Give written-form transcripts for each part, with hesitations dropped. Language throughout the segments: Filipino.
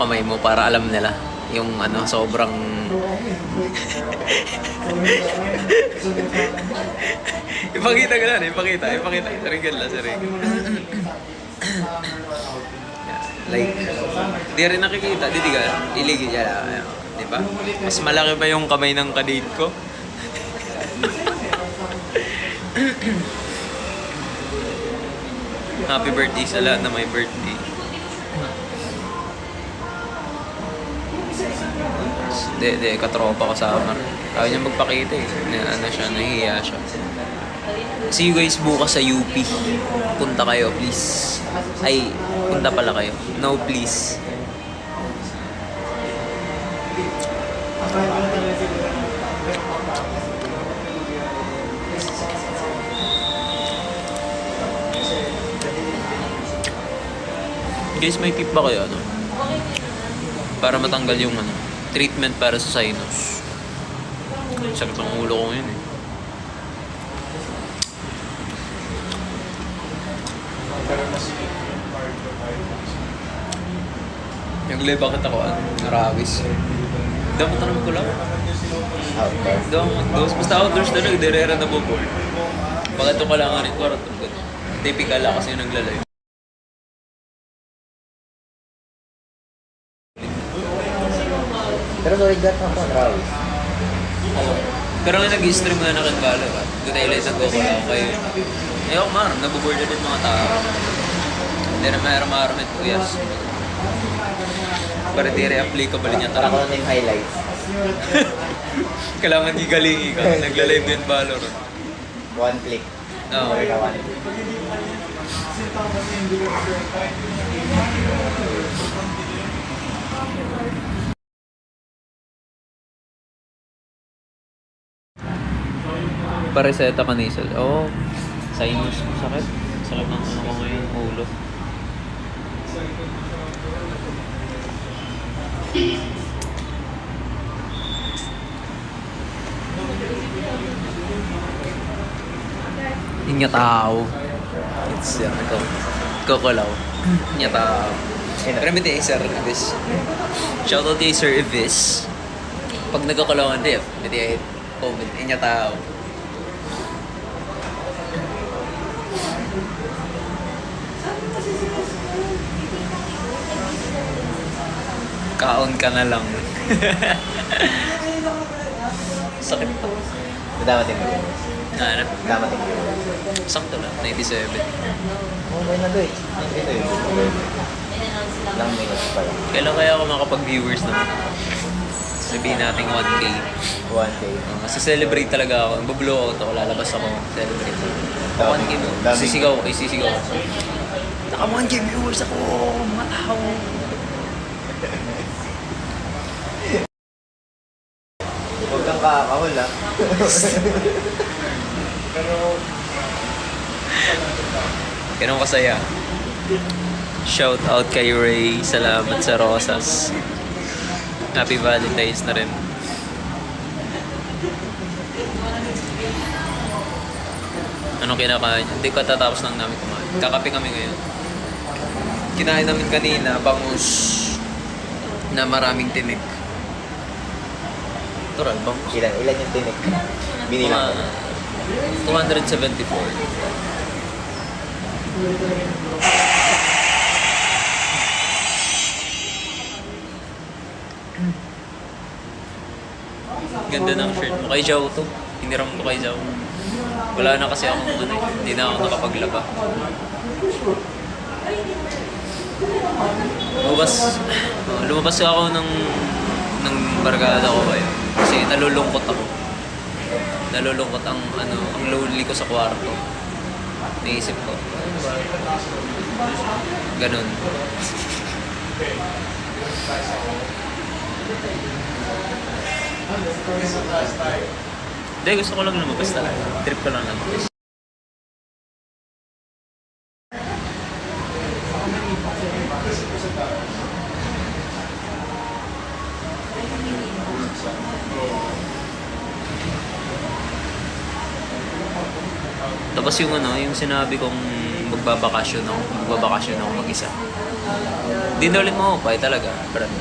kamay mo para alam nila yung ano, sobrang ipakita ka lang, ipakita sarigyan lang, sarigyan. Like, di rin nakikita, di ka, iligid yan, di ba? Mas malaki pa yung kamay ng kadate ko. Happy birthday sa lahat na may birthday. Hindi, katropa ko sa Amar. Ayaw niya magpakita eh. Ano siya, nahihiya siya. See you guys bukas sa UP. Punta kayo, please. Ay, punta pala kayo. No, please. Guys, may tip ba kayo, ano? Para matanggal yung ano, treatment para sa sinus. Sakit ng ulo ko yun eh. Naglay bakit ako, narawis. Dapat na naman ko lang. Outdoors. Basta outdoors na nagderera na bubol. Bakit ito kailangan rin kwarto. Typical lang kasi yung naglalay. Pero sorry, gat ako ang rawis. Pero nga nag-stream na nakagala ka. Good highlights ang go ko lang kayo. Ayaw ko maram, nabuboard na din mga tao. Hindi na maramit ko, yes. Para di re-applicable niya Para ko talaga. na yung highlights. Kailangan gigalingi ka. Nagla-live din Valorant. One click. Oo. Or na one click. Pareseta ka nasal. Oo. Sinus ko sakit. Sakit ng ano ko ngayon, ulo. Inyatao. It's kokolaw. Inyatao. Pero may tayo, Sir Ivis. Shoutout kay Sir Ivis. Pag nagkakalawan tayo, may tayo comment. Inyatao. Kaon ka na lang. Sakit pa. Damating mo. Ano? Damating mo. Sakto lang. 97. Oh, may na to eh. Nandito yun. Ilang minutes pa lang. Kailan kaya ako makapag-viewers naman? Sabihin natin 1K. 1K. Celebrate talaga ako. Bablow out ako. Lalabas ako. Celebrate. 1K mo. Sisigaw ako. Naka 1K viewers ako. Mga tao. Huwag kang kakahol ah. Ganun kasaya. Shout out kay Ray. Salamat sa rosas. Happy Valentine's na rin. Anong kinakain? Hindi katatapos lang namin kumain. Kakape kami ngayon. Kinain namin kanina, bangus na maraming tinik. Tural, bangus. Ilan yung tinik? Binilang ko. 274. Ganda ng shirt mo. Kay Jao to. Hiniram ko kay Jao. Wala na kasi akong ano, hindi na ako nakapaglaba. Lumabas ako ng barkada ko kayo. Kasi nalulungkot ako. Nalulungkot ang lonely ko sa kwarto. Naisip ko. Ganun. Hindi, gusto ko lang lumabas talaga. Trip ko lang lumabas. Tapos yung yung sinabi kong magbabakasyon ako mag-isa. Di na ulit mahupay talaga, Brad.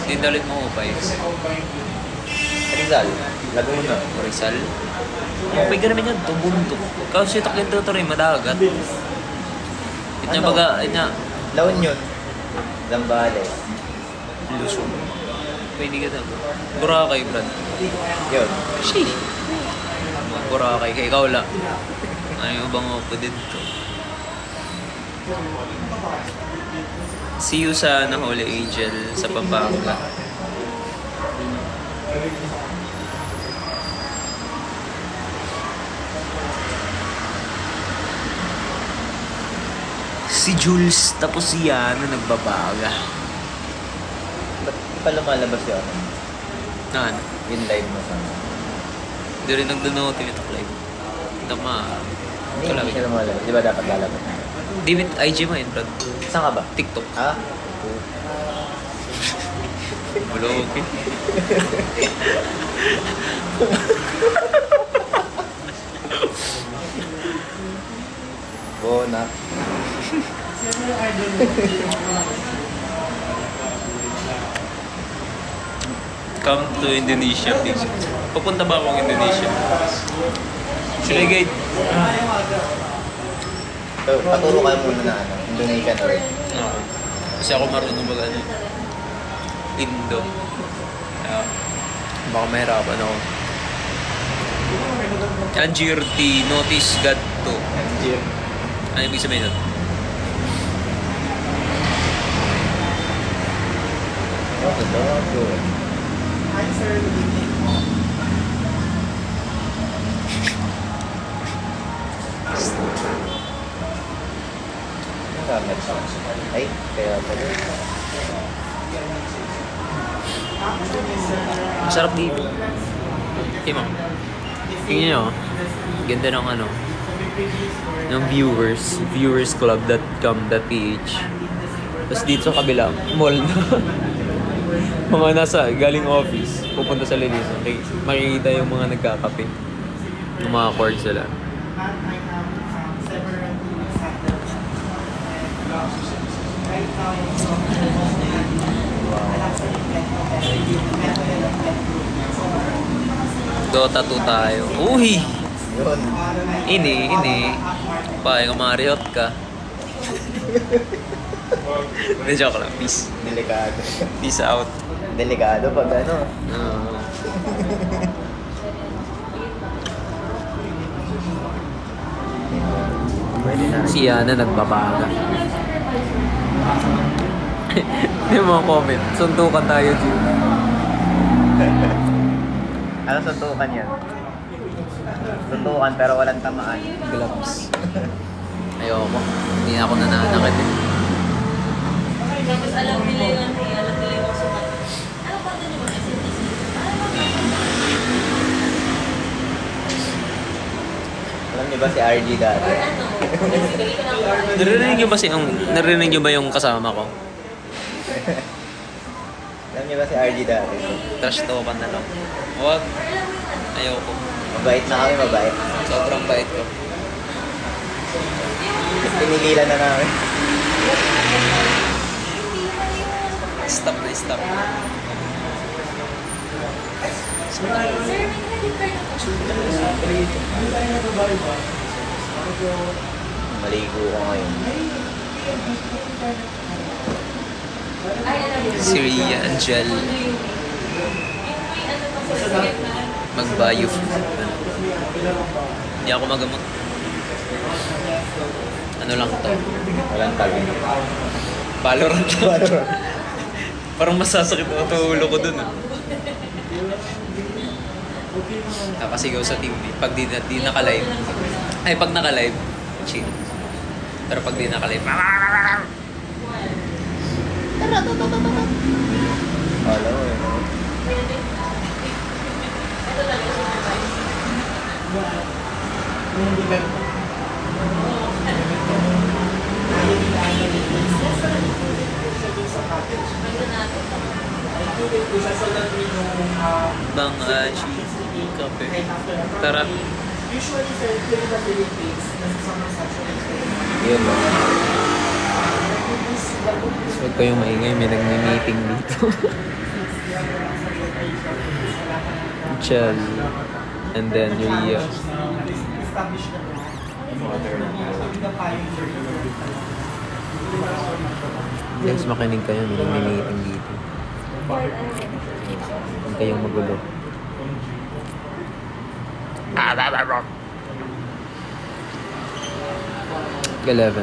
Di na ulit mahupay. Rizal. Laguna. Rizal. Mahupay ka naman yan, tubunto. Kasi takin to rin, madagat. Ito Ano? baga, ito La Union. Zambales. Luzon. Pwede ka na. Boracay, Brad. Yun. Sheesh. Boracay, kay ikaw lang. Ano yung bang ako dito? See you sa Holy Angel sa Pampanga. Si Jules tapos si Yana nagbabaga. Ba't di pa lumalabas yun? Ano? Yung live mo sa... Hindi rin nagdanote ito live. Tama. Hindi siya lumalabas. Di ba dapat lalabas? Di with IG mo yun, Brad. Saan ka ba? TikTok. Ah? Wala, okay. Bona. Come to Indonesia, please. Papunta ba akong Indonesia? Should I guide? So, paturo ka muna na ano, Indonesian word. Oo. Kasi ako marunong mag ano. Indo. Kaya, baka mahirapan ako. Anjirti, notice God to. Jim. Ano ibig sabihin nun? Oh, totoo. Ang gamit ko. Ay, kaya pala. Masarap dito. Okay, ma'am. Tingnan nyo. Ganda ng ano. Ng viewersclub.com.ph. Tapos dito sa kabila, mall na. Mga nasa galing office, pupunta sa Liliso. Okay, makikita yung mga nagkakape. Yung mga chords sila. Dota 2 tayo. Uy! Yun. Ini. Pahay ka Mariot ka. Hindi, joke lang. Peace. Delikado. Peace out. Delikado pag ano. Pwede na. Si Yana nagbabaga. Yung mga comment. Suntukan tayo, G. Ano suntukan yan? Suntukan pero walang tamaan. Gloves. Ayoko. Hindi na ako nananakit eh. Tapos alam nila yun, alam nila yung sukat. Ano ba doon yung SNTC? Alam niyo ba si RG dati? Ano? Basically, kailangan Narinig niyo ba yung kasama ko? Alam niyo ba si RG dati? Trash talkan na lang. Huwag. Ayoko. Mabait na kami, mabait. Sobrang bait ko. Pinigilan na namin. Stop na stop. Sir, may credit card ako. Maligo ko ngayon. Ay, ano yun? Si Ria Angel. Yung may ano pa sa script na ano. Mag-bio. Hindi ako magamot. Ano lang to? Walang tag. Valorant lang. Parang masasakit ang ulo ko dun ah. Nakasigaw sa team eh. Pag di naka-live. Ay, pag naka-live, chill. Pero pag di naka-live, Alam mo yun. Ito talaga siya ng advice. Bang Aji Kape. Tara. Usually, sir, here in the Philippines, nasa summer section, Yun mo. Huwag kayong maingay, may nagmi-meeting dito. Chel. And then Ria. Guys, makinig kayo, may nagmi-meeting dito. Huwag kayong magulo. 11.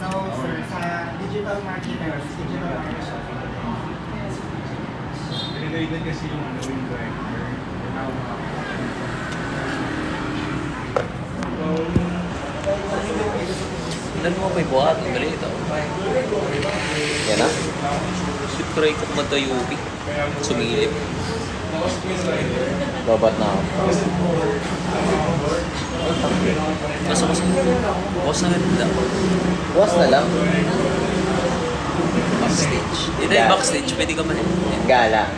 No, sir. Sa digital marketers, digital marketers. Pinag-aidan kasi yung yung director. Ilan mo may buhat? Ang dali ito. Yan na. Siyempre ko matayubi. Sumilip. Babat na ako. Basta ko sa bukas na ganda. Bukas na lang. Backstage. Ito yung backstage. Pwede ka man eh. Gala.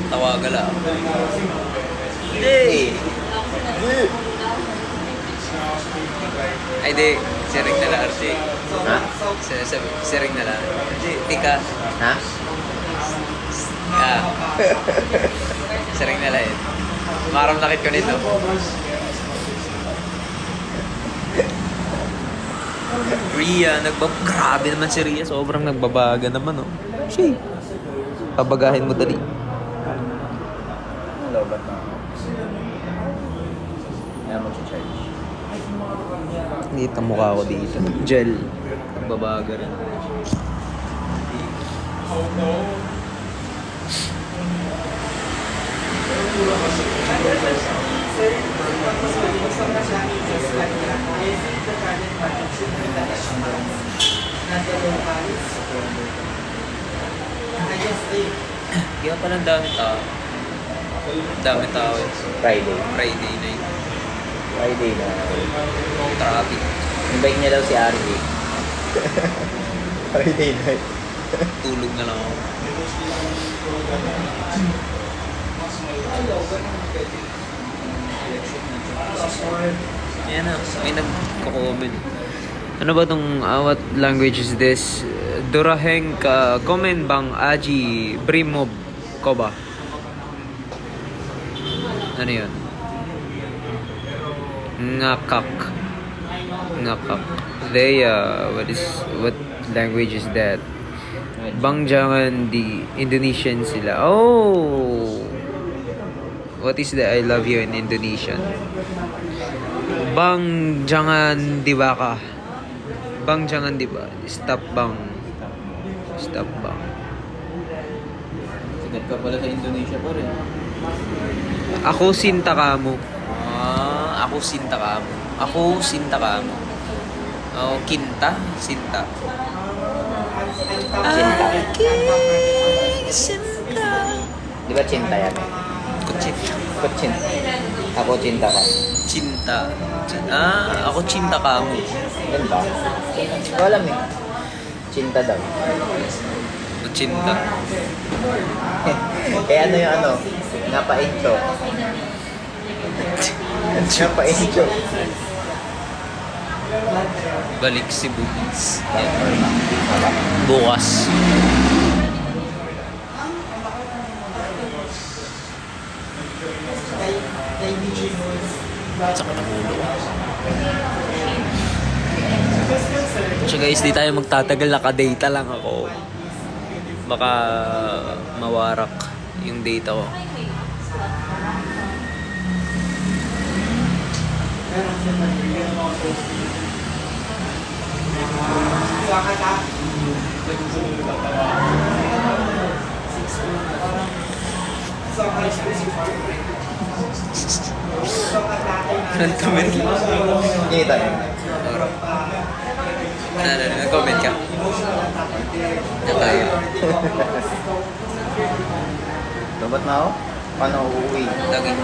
Tawagan lang. Hey! Ay di. Siring na lang. Arti. Ha? Siring na lang. Di ka. Ha? Ah. Siring na lang eh. Maram nakit ko nito. Ria, grabe naman si Ria. Sobrang nagbabaga naman, oh. Shay. Pabagahin mo dali. Lobat na ako. Kaya mag-charge. Dito mukha ko dito. Gel. Nagbabaga rin. Kaya pala ang dami tao. Dami tao eh. Friday. Friday night. Friday na. Traffic. Invite niya daw si RJ. Friday night. Tulog na lang ako. Yan na. May nagko-comment. Ano ba tong what language is this? Duraheng ka comment bang Aji Brimob ko ba? Ano yun? Ngakak. Ngakak. They what language is that? Bangjangan di Indonesian sila. Oh. What is the I love you in Indonesian? Bangjangan di ba ka? Bangjangan di ba? Stop bang. Stop bang. Sigat ka pala sa Indonesia pa rin. Ako sinta kamo. Ako sinta kamo. Ako sinta kamo. Oh, kinta, sinta. Cinta. Sinta. Di ba cinta yan eh? Kutsinta. Kutsinta. Ako cinta ka. Cinta. Ako cinta kamo. Yan ba? Hindi ko alam eh. Cinta daw. Cinta. Kaya ano yung ano? Napaincho. Napaincho. Balik si Bubis. Bukas. Saka ng ulo. So guys, di tayo magtatagal. Naka-data lang ako. Baka mawarak yung data ko. Anong comment? Kita niyo. Nag-comment ka? Nataya. Lobat na ako? Paano uuwi? Tagig.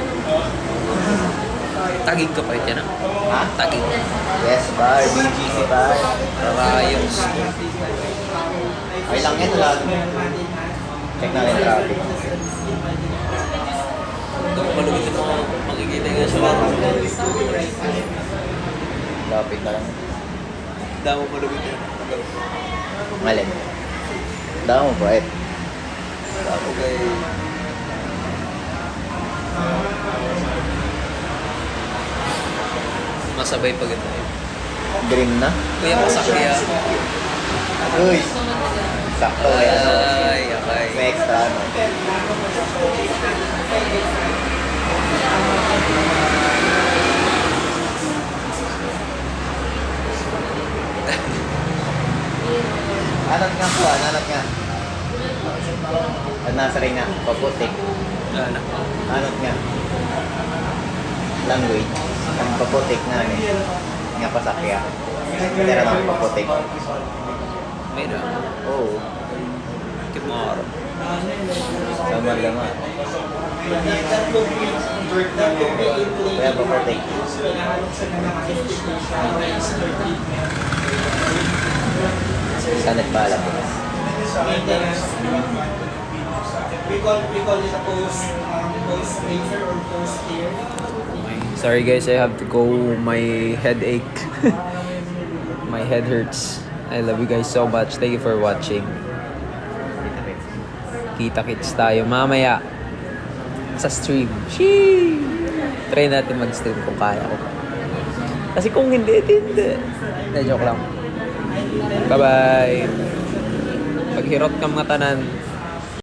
Tagig ka pa yan, ah. Ha? Tagig. Yes, bar. BGC bar. Rayos. Okay lang yan. Check natin traffic. Malugit yung mga makikita nga sa mga. Lapit na lang. Damo malugit yan. Malin. Damo po eh. Damo kay... Masabay pag ito eh. Dream na. Kuya, pasakya. Uy! Sakto yan. Ay, akay. May extra ano. Anot nga po, anot nga. Ang nasa rin nga, paputik. Ano? Anot nga. Language. Ang paputik nga eh. Nga pasakya. Pero naman paputik. May na. Oo. Kimaro. Sama naman. Kaya paputik. Sanat pala po. We call it a post laser or post care. Sorry guys, I have to go. My headache. My head hurts. I love you guys so much. Thank you for watching. Kita-kits tayo mamaya sa stream. Sheesh! Try natin mag-stream kung kaya ko. Kasi kung hindi, hindi. Joke lang. Bye-bye. Paghirot ka mga tanan.